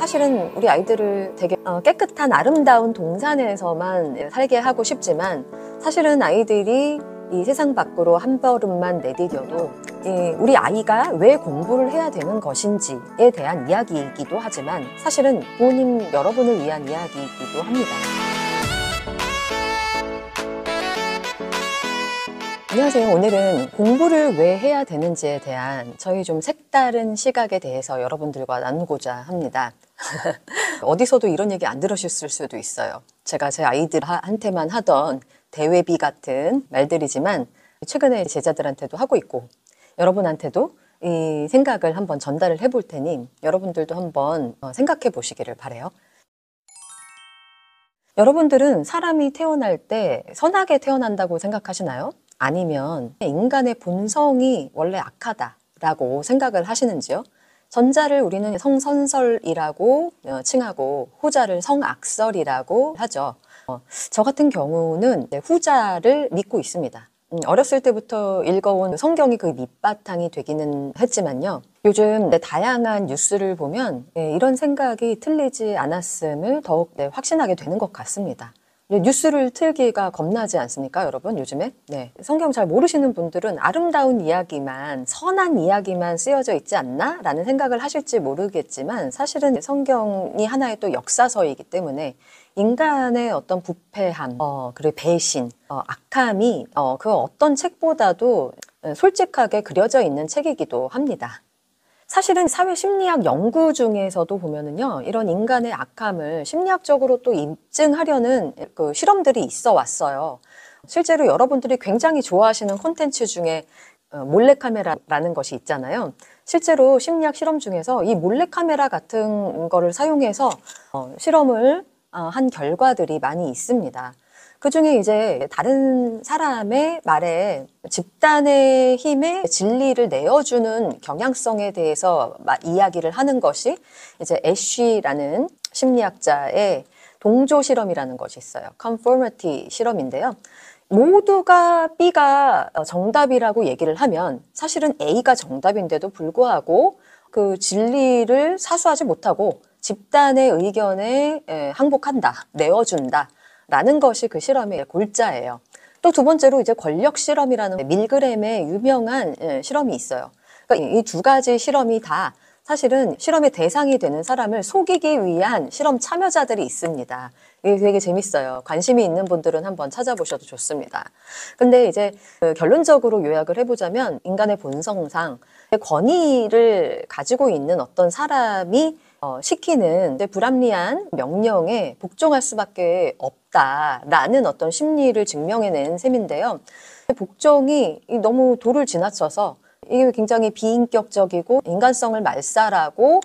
사실은 우리 아이들을 되게 깨끗한 아름다운 동산에서만 살게 하고 싶지만, 사실은 아이들이 이 세상 밖으로 한 걸음만 내디뎌도 우리 아이가 왜 공부를 해야 되는 것인지에 대한 이야기이기도 하지만, 사실은 부모님 여러분을 위한 이야기이기도 합니다. 안녕하세요. 오늘은 공부를 왜 해야 되는지에 대한 저희 좀 색다른 시각에 대해서 여러분들과 나누고자 합니다. 어디서도 이런 얘기 안 들으셨을 수도 있어요. 제가 제 아이들한테만 하던 대외비 같은 말들이지만 최근에 제자들한테도 하고 있고, 여러분한테도 이 생각을 한번 전달을 해볼 테니 여러분들도 한번 생각해 보시기를 바라요. 여러분들은 사람이 태어날 때 선하게 태어난다고 생각하시나요? 아니면 인간의 본성이 원래 악하다라고 생각을 하시는지요? 전자를 우리는 성선설이라고 칭하고 후자를 성악설이라고 하죠. 저 같은 경우는 후자를 믿고 있습니다. 어렸을 때부터 읽어온 성경이 그 밑바탕이 되기는 했지만요. 요즘 다양한 뉴스를 보면 이런 생각이 틀리지 않았음을 더욱 확신하게 되는 것 같습니다. 뉴스를 틀기가 겁나지 않습니까, 여러분, 요즘에? 성경 잘 모르시는 분들은 아름다운 이야기만, 선한 이야기만 쓰여져 있지 않나? 라는 생각을 하실지 모르겠지만, 사실은 성경이 하나의 또 역사서이기 때문에 인간의 어떤 부패함, 그리고 배신, 악함이 그 어떤 책보다도 솔직하게 그려져 있는 책이기도 합니다. 사실은 사회심리학 연구 중에서도 보면은요, 이런 인간의 악함을 심리학적으로 또 입증하려는 그 실험들이 있어 왔어요. 실제로 여러분들이 굉장히 좋아하시는 콘텐츠 중에 몰래카메라라는 것이 있잖아요. 실제로 심리학 실험 중에서 이 몰래카메라 같은 거를 사용해서 실험을 한 결과들이 많이 있습니다. 그 중에 이제 다른 사람의 말에 집단의 힘에 진리를 내어주는 경향성에 대해서 이야기를 하는 것이 이제 애쉬라는 심리학자의 동조 실험이라는 것이 있어요. conformity 실험인데요. 모두가 B가 정답이라고 얘기를 하면 사실은 A가 정답인데도 불구하고 그 진리를 사수하지 못하고 집단의 의견에 항복한다, 내어준다 라는 것이 그 실험의 골자예요. 또 두 번째로 이제 권력 실험이라는 밀그램의 유명한 실험이 있어요. 그러니까 이 두 가지 실험이 다 사실은 실험의 대상이 되는 사람을 속이기 위한 실험 참여자들이 있습니다. 이게 되게 재밌어요. 관심이 있는 분들은 한번 찾아보셔도 좋습니다. 근데 이제 결론적으로 요약을 해보자면 인간의 본성상 권위를 가지고 있는 어떤 사람이 시키는 불합리한 명령에 복종할 수밖에 없다라는 어떤 심리를 증명해낸 셈인데요. 복종이 너무 도를 지나쳐서 이게 굉장히 비인격적이고 인간성을 말살하고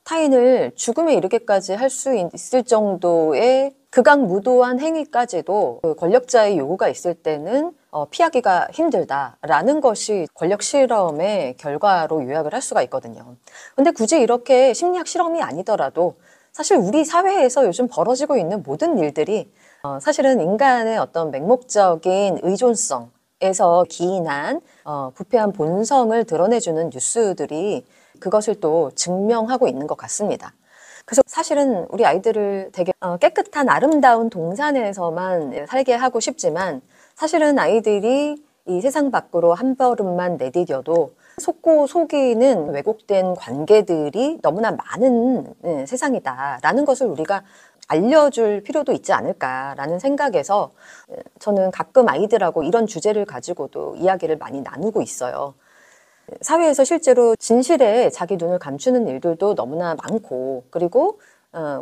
타인을 죽음에 이르게까지 할 수 있을 정도의 극악무도한 행위까지도 그 권력자의 요구가 있을 때는 피하기가 힘들다라는 것이 권력 실험의 결과로 요약을 할 수가 있거든요. 근데 굳이 이렇게 심리학 실험이 아니더라도 사실 우리 사회에서 요즘 벌어지고 있는 모든 일들이 사실은 인간의 어떤 맹목적인 의존성에서 기인한 부패한 본성을 드러내주는 뉴스들이 그것을 또 증명하고 있는 것 같습니다. 그래서 사실은 우리 아이들을 되게 깨끗한 아름다운 동산에서만 살게 하고 싶지만, 사실은 아이들이 이 세상 밖으로 한 걸음만 내디뎌도 속고 속이는 왜곡된 관계들이 너무나 많은 세상이다라는 것을 우리가 알려줄 필요도 있지 않을까라는 생각에서 저는 가끔 아이들하고 이런 주제를 가지고도 이야기를 많이 나누고 있어요. 사회에서 실제로 진실에 자기 눈을 감추는 일들도 너무나 많고, 그리고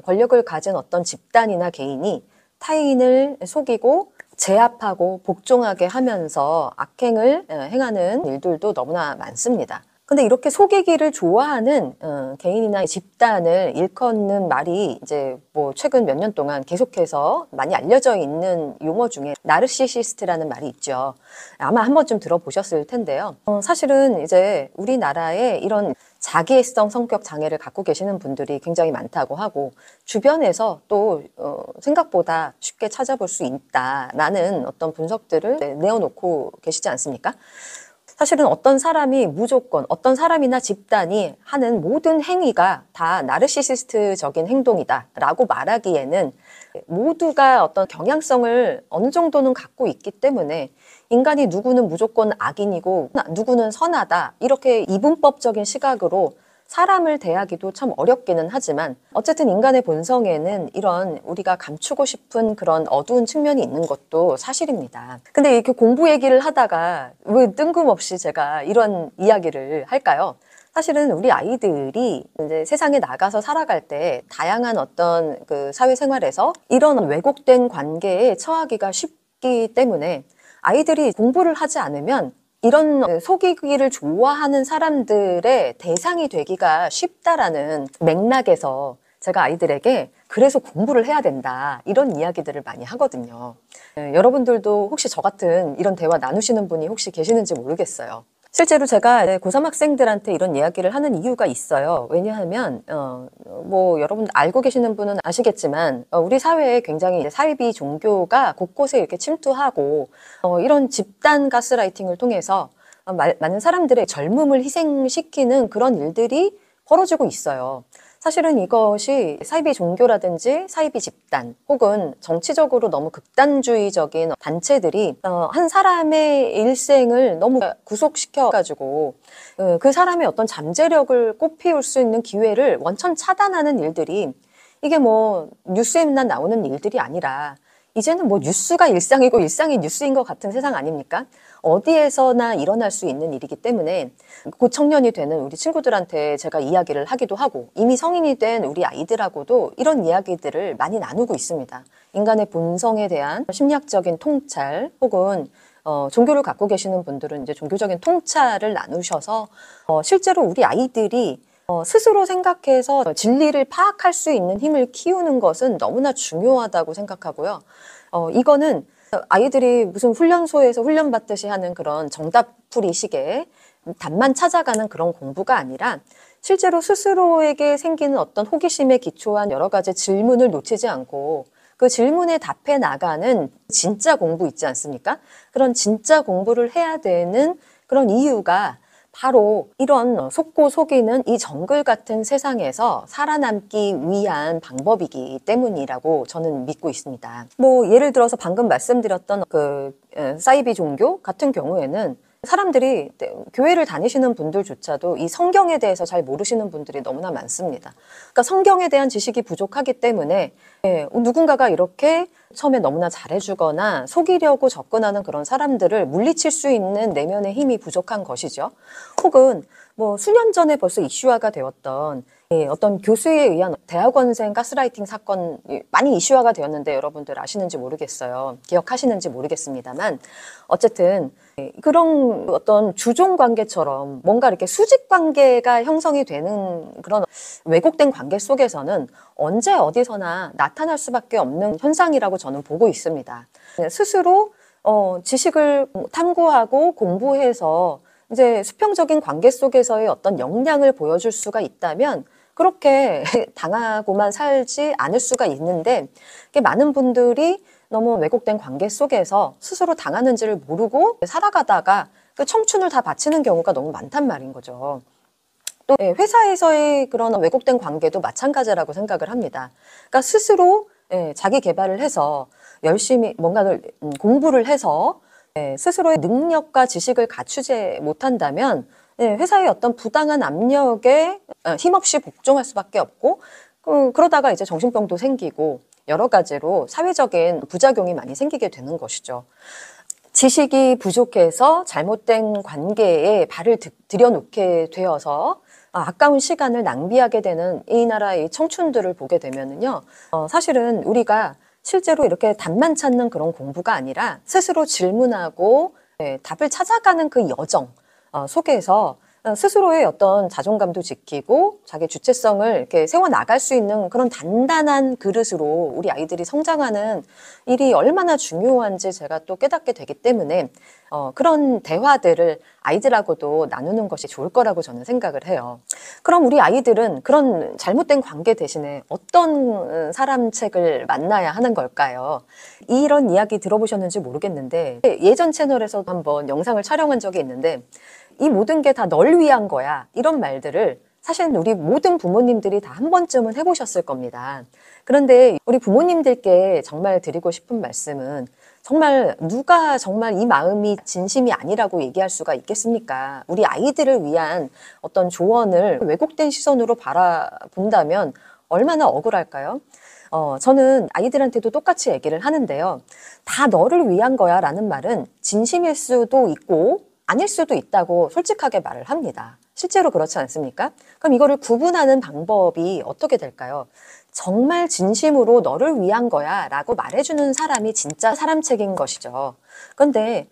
권력을 가진 어떤 집단이나 개인이 타인을 속이고 제압하고 복종하게 하면서 악행을 행하는 일들도 너무나 많습니다. 근데 이렇게 속이기를 좋아하는 개인이나 집단을 일컫는 말이 이제 뭐 최근 몇 년 동안 계속해서 많이 알려져 있는 용어 중에 나르시시스트라는 말이 있죠. 아마 한 번쯤 들어보셨을 텐데요. 사실은 이제 우리나라에 이런 자기애성 성격 장애를 갖고 계시는 분들이 굉장히 많다고 하고, 주변에서 또 생각보다 쉽게 찾아볼 수 있다라는 어떤 분석들을 내어놓고 계시지 않습니까? 사실은 어떤 사람이 무조건 어떤 사람이나 집단이 하는 모든 행위가 다 나르시시스트적인 행동이다라고 말하기에는 모두가 어떤 경향성을 어느 정도는 갖고 있기 때문에 인간이 누구는 무조건 악인이고 누구는 선하다 이렇게 이분법적인 시각으로 사람을 대하기도 참 어렵기는 하지만 어쨌든 인간의 본성에는 이런 우리가 감추고 싶은 그런 어두운 측면이 있는 것도 사실입니다. 근데 이렇게 공부 얘기를 하다가 왜 뜬금없이 제가 이런 이야기를 할까요? 사실은 우리 아이들이 이제 세상에 나가서 살아갈 때 다양한 어떤 그 사회생활에서 이런 왜곡된 관계에 처하기가 쉽기 때문에 아이들이 공부를 하지 않으면 이런 속이기를 좋아하는 사람들의 대상이 되기가 쉽다라는 맥락에서 제가 아이들에게 그래서 공부를 해야 된다 이런 이야기들을 많이 하거든요. 여러분들도 혹시 저 같은 이런 대화 나누시는 분이 혹시 계시는지 모르겠어요. 실제로 제가 고3 학생들한테 이런 이야기를 하는 이유가 있어요. 왜냐하면 뭐 여러분 알고 계시는 분은 아시겠지만 우리 사회에 굉장히 이제 사이비 종교가 곳곳에 이렇게 침투하고 이런 집단 가스라이팅을 통해서 많은 사람들의 젊음을 희생시키는 그런 일들이 벌어지고 있어요. 사실은 이것이 사이비 종교라든지 사이비 집단 혹은 정치적으로 너무 극단주의적인 단체들이 한 사람의 일생을 너무 구속시켜가지고 그 사람의 어떤 잠재력을 꽃피울 수 있는 기회를 원천 차단하는 일들이 이게 뭐 뉴스에만 나오는 일들이 아니라 이제는 뭐 뉴스가 일상이고 일상이 뉴스인 것 같은 세상 아닙니까? 어디에서나 일어날 수 있는 일이기 때문에 곧 청년이 되는 우리 친구들한테 제가 이야기를 하기도 하고 이미 성인이 된 우리 아이들하고도 이런 이야기들을 많이 나누고 있습니다. 인간의 본성에 대한 심리학적인 통찰 혹은 종교를 갖고 계시는 분들은 이제 종교적인 통찰을 나누셔서 실제로 우리 아이들이 스스로 생각해서 진리를 파악할 수 있는 힘을 키우는 것은 너무나 중요하다고 생각하고요. 이거는 아이들이 무슨 훈련소에서 훈련받듯이 하는 그런 정답풀이식의 답만 찾아가는 그런 공부가 아니라 실제로 스스로에게 생기는 어떤 호기심에 기초한 여러 가지 질문을 놓치지 않고 그 질문에 답해 나가는 진짜 공부 있지 않습니까? 그런 진짜 공부를 해야 되는 그런 이유가 바로 이런 속고 속이는 이 정글 같은 세상에서 살아남기 위한 방법이기 때문이라고 저는 믿고 있습니다. 뭐 예를 들어서 방금 말씀드렸던 그 사이비 종교 같은 경우에는 사람들이 교회를 다니시는 분들조차도 이 성경에 대해서 잘 모르시는 분들이 너무나 많습니다. 그러니까 성경에 대한 지식이 부족하기 때문에 누군가가 이렇게 처음에 너무나 잘해주거나 속이려고 접근하는 그런 사람들을 물리칠 수 있는 내면의 힘이 부족한 것이죠. 혹은 뭐 수년 전에 벌써 이슈화가 되었던 어떤 교수에 의한 대학원생 가스라이팅 사건 많이 이슈화가 되었는데 여러분들 아시는지 모르겠어요. 기억하시는지 모르겠습니다만 어쨌든 그런 어떤 주종 관계처럼 뭔가 이렇게 수직 관계가 형성이 되는 그런 왜곡된 관계 속에서는 언제 어디서나 나타날 수밖에 없는 현상이라고 저는 보고 있습니다. 스스로 지식을 탐구하고 공부해서 이제 수평적인 관계 속에서의 어떤 역량을 보여줄 수가 있다면 그렇게 당하고만 살지 않을 수가 있는데 많은 분들이 너무 왜곡된 관계 속에서 스스로 당하는지를 모르고 살아가다가 그 청춘을 다 바치는 경우가 너무 많단 말인 거죠. 또 회사에서의 그런 왜곡된 관계도 마찬가지라고 생각을 합니다. 그러니까 스스로 자기 개발을 해서 열심히 뭔가를 공부를 해서 스스로의 능력과 지식을 갖추지 못한다면 회사의 어떤 부당한 압력에 힘없이 복종할 수밖에 없고 그러다가 이제 정신병도 생기고 여러 가지로 사회적인 부작용이 많이 생기게 되는 것이죠. 지식이 부족해서 잘못된 관계에 발을 들여놓게 되어서 아까운 시간을 낭비하게 되는 이 나라의 청춘들을 보게 되면은요, 사실은 우리가 실제로 이렇게 답만 찾는 그런 공부가 아니라 스스로 질문하고 답을 찾아가는 그 여정 속에서 스스로의 어떤 자존감도 지키고 자기 주체성을 이렇게 세워나갈 수 있는 그런 단단한 그릇으로 우리 아이들이 성장하는 일이 얼마나 중요한지 제가 또 깨닫게 되기 때문에 그런 대화들을 아이들하고도 나누는 것이 좋을 거라고 저는 생각을 해요. 그럼 우리 아이들은 그런 잘못된 관계 대신에 어떤 사람 책을 만나야 하는 걸까요? 이런 이야기 들어보셨는지 모르겠는데 예전 채널에서도 한번 영상을 촬영한 적이 있는데 이 모든 게 다 널 위한 거야 이런 말들을 사실 우리 모든 부모님들이 다 한 번쯤은 해보셨을 겁니다. 그런데 우리 부모님들께 정말 드리고 싶은 말씀은 정말 누가 정말 이 마음이 진심이 아니라고 얘기할 수가 있겠습니까? 우리 아이들을 위한 어떤 조언을 왜곡된 시선으로 바라본다면 얼마나 억울할까요? 저는 아이들한테도 똑같이 얘기를 하는데요. 다 너를 위한 거야 라는 말은 진심일 수도 있고 아닐 수도 있다고 솔직하게 말을 합니다. 실제로 그렇지 않습니까? 그럼 이거를 구분하는 방법이 어떻게 될까요? 정말 진심으로 너를 위한 거야 라고 말해주는 사람이 진짜 사람 책인 것이죠. 그런데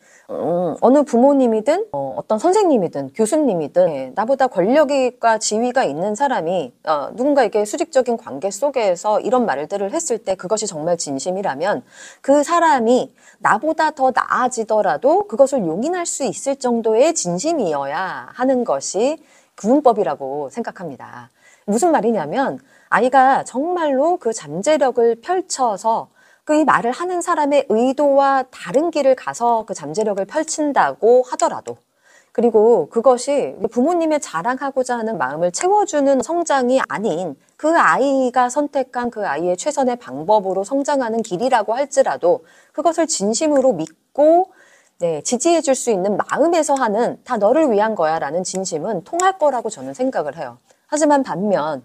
어느 부모님이든 어떤 선생님이든 교수님이든 나보다 권력과 지위가 있는 사람이 누군가에게 수직적인 관계 속에서 이런 말들을 했을 때 그것이 정말 진심이라면 그 사람이 나보다 더 나아지더라도 그것을 용인할 수 있을 정도의 진심이어야 하는 것이 구분법이라고 생각합니다. 무슨 말이냐면 아이가 정말로 그 잠재력을 펼쳐서 그 이 말을 하는 사람의 의도와 다른 길을 가서 그 잠재력을 펼친다고 하더라도 그리고 그것이 부모님의 자랑하고자 하는 마음을 채워주는 성장이 아닌 그 아이가 선택한 그 아이의 최선의 방법으로 성장하는 길이라고 할지라도 그것을 진심으로 믿고 지지해 줄 수 있는 마음에서 하는 다 너를 위한 거야 라는 진심은 통할 거라고 저는 생각을 해요. 하지만 반면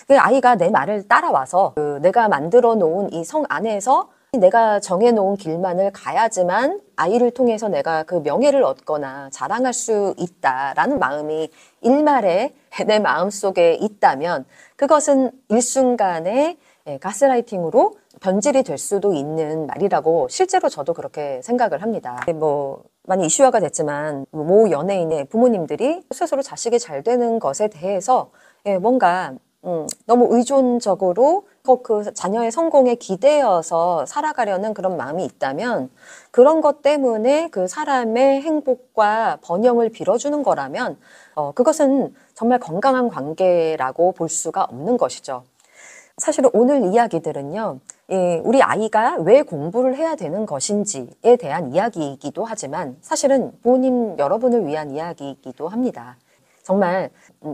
그 아이가 내 말을 따라와서 내가 만들어 놓은 이 성 안에서 내가 정해놓은 길만을 가야지만 아이를 통해서 내가 그 명예를 얻거나 자랑할 수 있다라는 마음이 일말에 내 마음속에 있다면 그것은 일순간에 가스라이팅으로 변질이 될 수도 있는 말이라고 실제로 저도 그렇게 생각을 합니다. 많이 이슈화가 됐지만 모 연예인의 부모님들이 스스로 자식이 잘 되는 것에 대해서 뭔가 너무 의존적으로 그 자녀의 성공에 기대어서 살아가려는 그런 마음이 있다면 그런 것 때문에 그 사람의 행복과 번영을 빌어주는 거라면 그것은 정말 건강한 관계라고 볼 수가 없는 것이죠. 사실은 오늘 이야기들은요. 우리 아이가 왜 공부를 해야 되는 것인지에 대한 이야기이기도 하지만 사실은 부모님 여러분을 위한 이야기이기도 합니다. 정말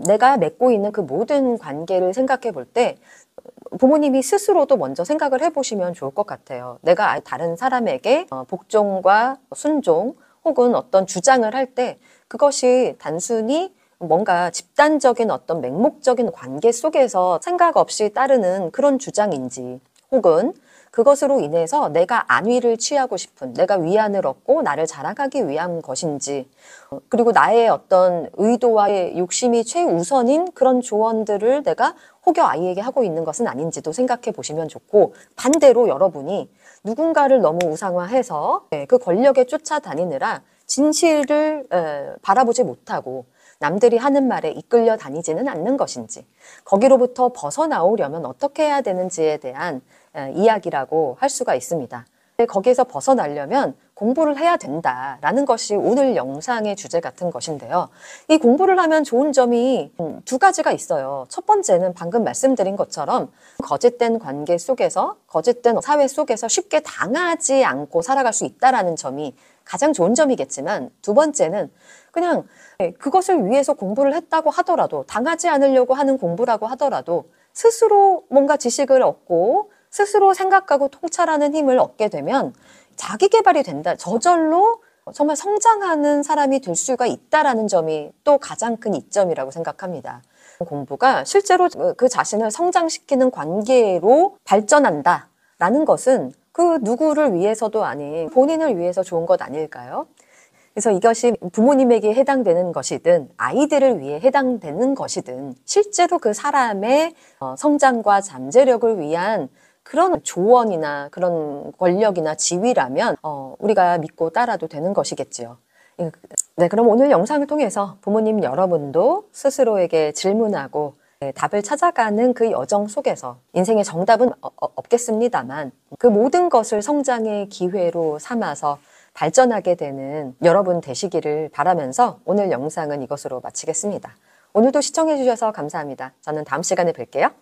내가 맺고 있는 그 모든 관계를 생각해 볼 때 부모님이 스스로도 먼저 생각을 해보시면 좋을 것 같아요. 내가 다른 사람에게 복종과 순종 혹은 어떤 주장을 할 때 그것이 단순히 뭔가 집단적인 어떤 맹목적인 관계 속에서 생각 없이 따르는 그런 주장인지 혹은 그것으로 인해서 내가 안위를 취하고 싶은 내가 위안을 얻고 나를 자랑하기 위한 것인지 그리고 나의 어떤 의도와 욕심이 최우선인 그런 조언들을 내가 혹여 아이에게 하고 있는 것은 아닌지도 생각해 보시면 좋고 반대로 여러분이 누군가를 너무 우상화해서 그 권력에 쫓아다니느라 진실을 바라보지 못하고 남들이 하는 말에 이끌려 다니지는 않는 것인지 거기로부터 벗어나오려면 어떻게 해야 되는지에 대한 이야기라고 할 수가 있습니다. 거기에서 벗어나려면 공부를 해야 된다라는 것이 오늘 영상의 주제 같은 것인데요. 이 공부를 하면 좋은 점이 두 가지가 있어요. 첫 번째는 방금 말씀드린 것처럼 거짓된 관계 속에서 거짓된 사회 속에서 쉽게 당하지 않고 살아갈 수 있다는 점이 가장 좋은 점이겠지만 두 번째는 그냥 그것을 위해서 공부를 했다고 하더라도 당하지 않으려고 하는 공부라고 하더라도 스스로 뭔가 지식을 얻고 스스로 생각하고 통찰하는 힘을 얻게 되면 자기 개발이 된다. 저절로 정말 성장하는 사람이 될 수가 있다라는 점이 또 가장 큰 이점이라고 생각합니다. 공부가 실제로 그 자신을 성장시키는 관계로 발전한다라는 것은 그 누구를 위해서도 아닌 본인을 위해서 좋은 것 아닐까요? 그래서 이것이 부모님에게 해당되는 것이든 아이들을 위해 해당되는 것이든 실제로 그 사람의 성장과 잠재력을 위한 그런 조언이나 그런 권력이나 지위라면 우리가 믿고 따라도 되는 것이겠지요. 네, 그럼 오늘 영상을 통해서 부모님 여러분도 스스로에게 질문하고 답을 찾아가는 그 여정 속에서 인생의 정답은 없겠습니다만 그 모든 것을 성장의 기회로 삼아서 발전하게 되는 여러분 되시기를 바라면서 오늘 영상은 이것으로 마치겠습니다. 오늘도 시청해주셔서 감사합니다. 저는 다음 시간에 뵐게요.